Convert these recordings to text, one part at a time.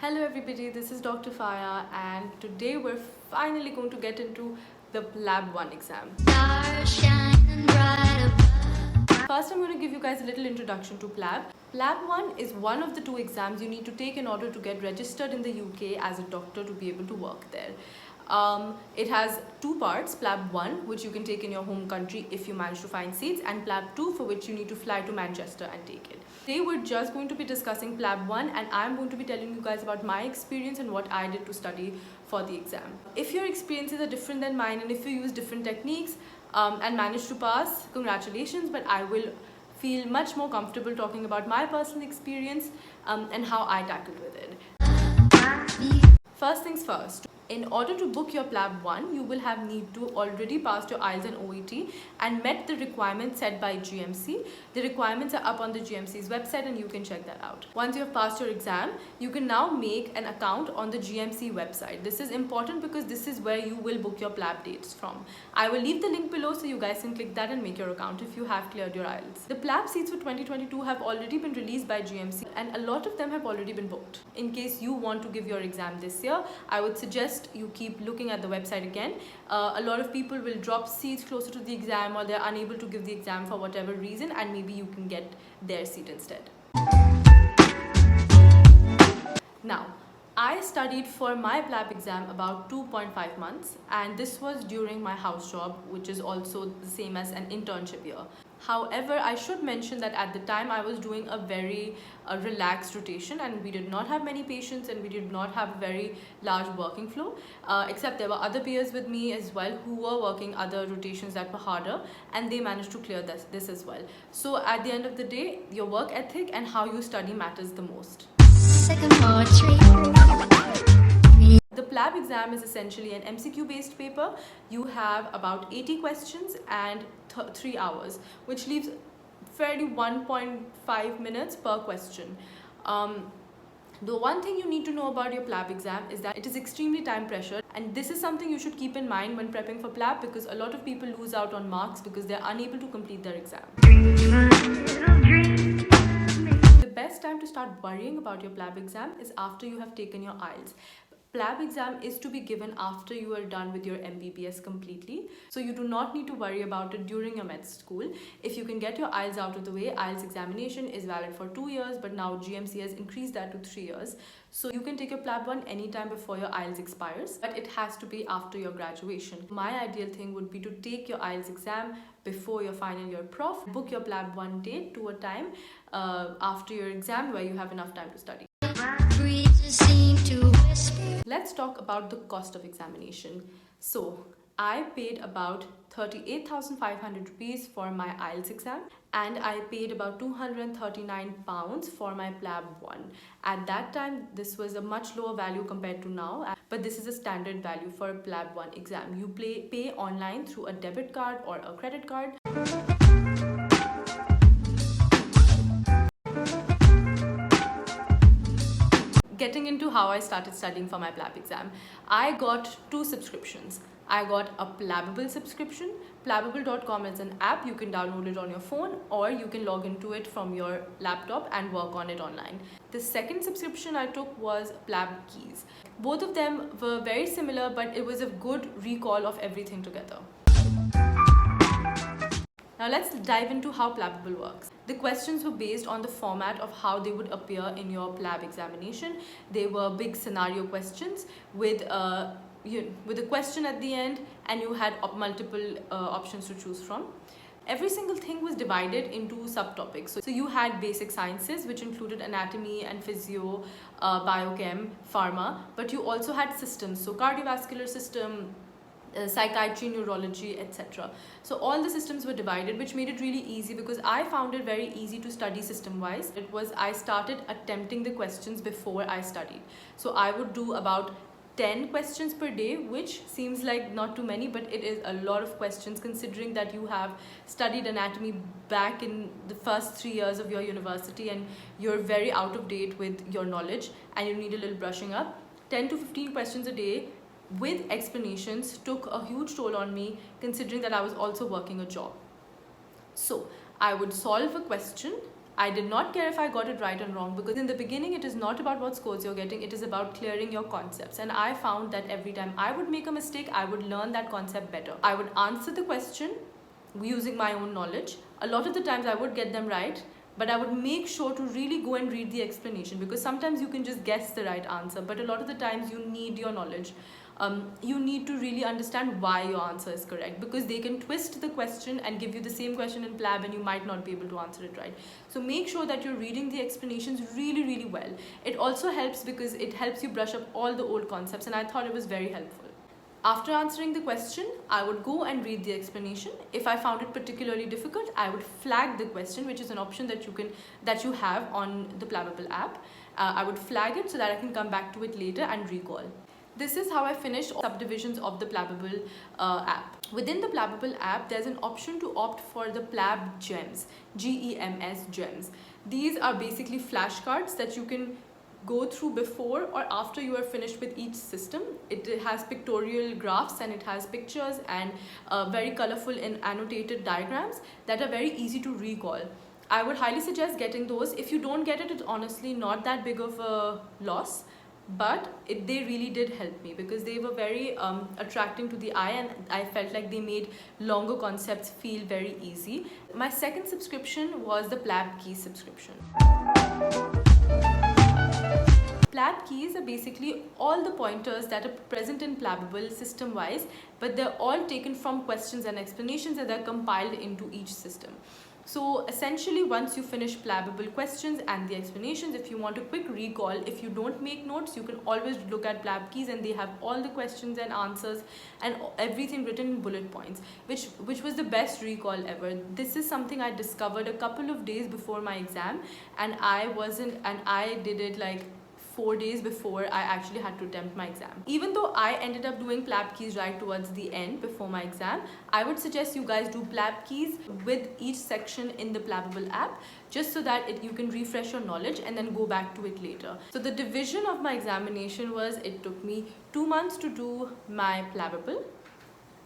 Hello everybody, this is Dr. Faya and today we're finally going to get into the PLAB 1 exam. First, I'm going to give you guys a little introduction to PLAB. PLAB 1 is one of the two exams you need to take in order to get registered in the UK as a doctor to be able to work there. It has two parts, PLAB 1, which you can take in your home country if you manage to find seats, and PLAB 2, for which you need to fly to Manchester and take it. Today we're just going to be discussing PLAB 1 and I'm going to be telling you guys about my experience and what I did to study for the exam. If your experiences are different than mine and if you use different techniques and manage to pass, congratulations, but I will feel much more comfortable talking about my personal experience and how I tackled with it. First things first. In order to book your PLAB 1, you will have need to already pass your IELTS and OET and met the requirements set by GMC. The requirements are up on the GMC's website and you can check that out. Once you have passed your exam, you can now make an account on the GMC website. This is important because this is where you will book your PLAB dates from. I will leave the link below so you guys can click that and make your account if you have cleared your IELTS. The PLAB seats for 2022 have already been released by GMC and a lot of them have already been booked. In case you want to give your exam this year, I would suggest you keep looking at the website again. A lot of people will drop seats closer to the exam or they're unable to give the exam for whatever reason, and maybe you can get their seat instead. Now, I studied for my PLAB exam about 2.5 months, and this was during my house job, which is also the same as an internship year. However, I should mention that at the time I was doing a very relaxed rotation and we did not have many patients and we did not have a very large working flow, except there were other peers with me as well who were working other rotations that were harder and they managed to clear this as well. So at the end of the day, your work ethic and how you study matters the most. The PLAB exam is essentially an MCQ based paper. You have about 80 questions and 3 hours, which leaves fairly 1.5 minutes per question. The one thing you need to know about your PLAB exam is that it is extremely time pressured, and this is something you should keep in mind when prepping for PLAB because a lot of people lose out on marks because they are unable to complete their exam. The best time to start worrying about your PLAB exam is after you have taken your IELTS. PLAB exam is to be given after you are done with your MBBS completely. So you do not need to worry about it during your med school. If you can get your IELTS out of the way, IELTS examination is valid for 2 years, but now GMC has increased that to 3 years. So you can take your PLAB 1 anytime before your IELTS expires, but it has to be after your graduation. My ideal thing would be to take your IELTS exam before your final year prof, book your PLAB 1 date to a time after your exam where you have enough time to study. Let's talk about the cost of examination. So I paid about 38,500 rupees for my IELTS exam and I paid about 239 pounds for my PLAB 1. At that time, this was a much lower value compared to now, but this is a standard value for a PLAB 1 exam. You pay online through a debit card or a credit card. Getting into how I started studying for my PLAB exam, I got 2 subscriptions. I got a Plabbable subscription. Plabbable.com is an app. You can download it on your phone or you can log into it from your laptop and work on it online. The second subscription I took was PLAB Keys. Both of them were very similar, but it was a good recall of everything together. Now let's dive into how Plabbable works. The questions were based on the format of how they would appear in your PLAB examination. They were big scenario questions with a question at the end, and you had multiple options to choose from. Every single thing was divided into subtopics. So you had basic sciences, which included anatomy and physio, biochem, pharma, but you also had systems, so cardiovascular system, psychiatry, neurology, etc. So all the systems were divided, which made it really easy because I found it very easy to study system wise. I started attempting the questions before I studied. So I would do about 10 questions per day, which seems like not too many, but it is a lot of questions considering that you have studied anatomy back in the first 3 years of your university and you're very out of date with your knowledge and you need a little brushing up. 10 to 15 questions a day with explanations took a huge toll on me considering that I was also working a job. So I would solve a question, I did not care if I got it right or wrong, because in the beginning it is not about what scores you're getting, it is about clearing your concepts. And I found that every time I would make a mistake, I would learn that concept better. I would answer the question using my own knowledge. A lot of the times I would get them right, but I would make sure to really go and read the explanation, because sometimes you can just guess the right answer, but a lot of the times you need your knowledge. You need to really understand why your answer is correct, because they can twist the question and give you the same question in PLAB and you might not be able to answer it right. So make sure that you're reading the explanations really well. It also helps because it helps you brush up all the old concepts, and I thought it was very helpful. After answering the question, I would go and read the explanation. If I found it particularly difficult, I would flag the question, which is an option that you have on the Plabbable app. I would flag it so that I can come back to it later and recall. This is how I finished all subdivisions of the Plabbable app. Within the Plabbable app, there's an option to opt for the PLAB gems, GEMS gems. These are basically flashcards that you can go through before or after you are finished with each system. It has pictorial graphs and it has pictures and very colorful and annotated diagrams that are very easy to recall. I would highly suggest getting those. If you don't get it, it's honestly not that big of a loss, but they really did help me because they were very attracting to the eye, and I felt like they made longer concepts feel very easy. My second subscription was the PLAB Keys subscription. PLAB keys are basically all the pointers that are present in Plabbable system-wise, but they're all taken from questions and explanations and they're compiled into each system. So essentially, once you finish Plabbable questions and the explanations, if you want a quick recall, if you don't make notes, you can always look at PLAB keys and they have all the questions and answers and everything written in bullet points, which was the best recall ever. This is something I discovered a couple of days before my exam, and I did it like 4 days before I actually had to attempt my exam. Even though I ended up doing PLAB keys right towards the end before my exam, I would suggest you guys do PLAB keys with each section in the Plabbable app, just so that you can refresh your knowledge and then go back to it later. So the division of my examination was, it took me 2 months to do my Plabbable,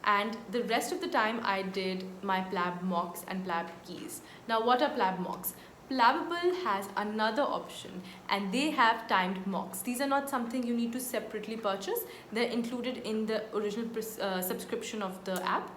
and the rest of the time I did my PLAB mocks and PLAB keys. Now, what are PLAB mocks? Plabbable has another option and they have timed mocks. These are not something you need to separately purchase. They're included in the original subscription of the app.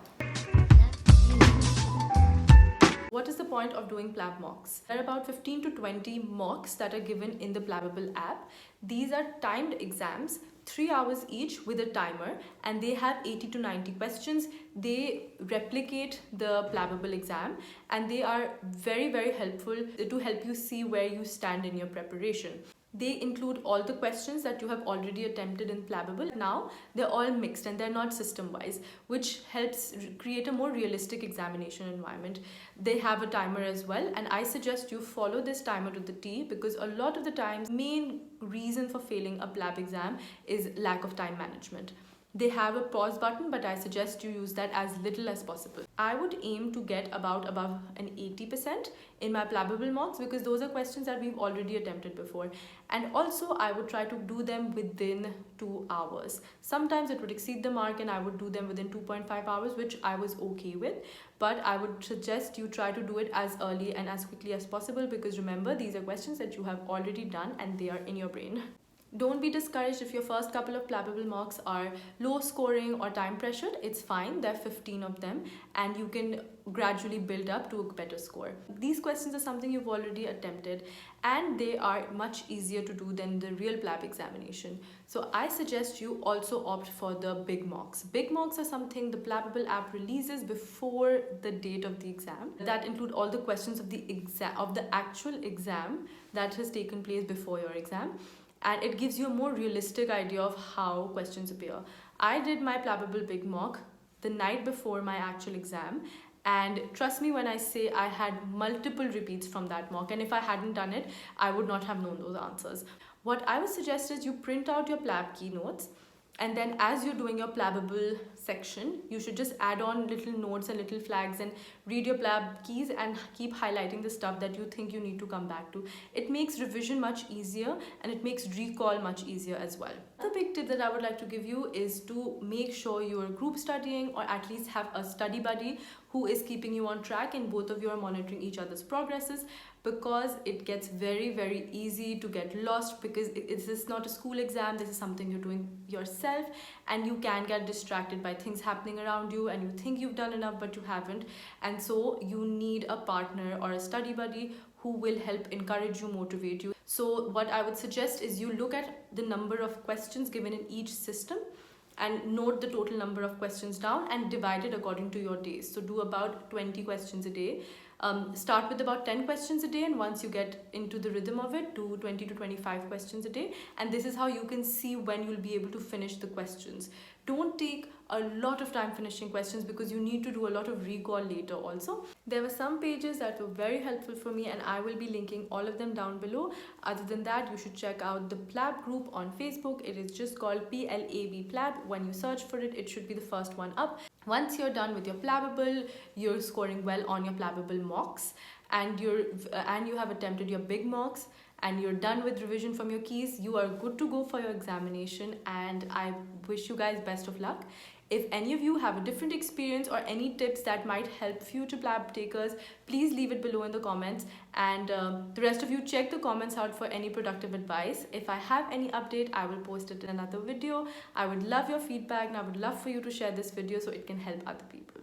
What is the point of doing PLAB mocks? There are about 15 to 20 mocks that are given in the Plabbable app. These are timed exams, 3 hours each with a timer, and they have 80 to 90 questions. They replicate the Plabbable exam and they are very helpful to help you see where you stand in your preparation. They include all the questions that you have already attempted in Plabbable. Now they're all mixed and they're not system wise, which helps create a more realistic examination environment. They have a timer as well, and I suggest you follow this timer to the T, because a lot of the times main reason for failing a PLAB exam is lack of time management. They have a pause button, but I suggest you use that as little as possible. I would aim to get above an 80% in my Plabbable mocks, because those are questions that we've already attempted before. And also I would try to do them within 2 hours. Sometimes it would exceed the mark and I would do them within 2.5 hours, which I was okay with. But I would suggest you try to do it as early and as quickly as possible, because remember, these are questions that you have already done and they are in your brain. Don't be discouraged if your first couple of Plabbable mocks are low scoring or time pressured. It's fine. There are 15 of them and you can gradually build up to a better score. These questions are something you've already attempted and they are much easier to do than the real PLAB examination. So I suggest you also opt for the big mocks. Big mocks are something the Plabbable app releases before the date of the exam. That include all the questions of the actual exam that has taken place before your exam. And it gives you a more realistic idea of how questions appear. I did my Plabbable big mock the night before my actual exam, and trust me when I say I had multiple repeats from that mock, and if I hadn't done it, I would not have known those answers. What I would suggest is you print out your PLAB keynotes, and then as you're doing your Plabbable section, you should just add on little notes and little flags and read your PLAB keys and keep highlighting the stuff that you think you need to come back to. It makes revision much easier and it makes recall much easier as well. The big tip that I would like to give you is to make sure you're group studying, or at least have a study buddy who is keeping you on track and both of you are monitoring each other's progresses, because it gets very easy to get lost, because this is not a school exam, this is something you're doing yourself, and you can get distracted by things happening around you and you think you've done enough but you haven't. And so you need a partner or a study buddy who will help encourage you, motivate you. So what I would suggest is you look at the number of questions given in each system and note the total number of questions down and divide it according to your days. So do about 20 questions a day. Start with about 10 questions a day, and once you get into the rhythm of it, do 20 to 25 questions a day. And this is how you can see when you'll be able to finish the questions. Don't take a lot of time finishing questions, because you need to do a lot of recall later also. There were some pages that were very helpful for me, and I will be linking all of them down below. Other than that, you should check out the PLAB group on Facebook. It is just called PLAB PLAB. When you search for it, it should be the first one up. Once you're done with your PLABable, you're scoring well on your PLABable mocks, and you have attempted your big mocks, and you're done with revision from your keys, you are good to go for your examination, and I wish you guys best of luck. If any of you have a different experience or any tips that might help future PLAB takers, please leave it below in the comments, and the rest of you, check the comments out for any productive advice. If I have any update, I will post it in another video. I would love your feedback, and I would love for you to share this video so it can help other people.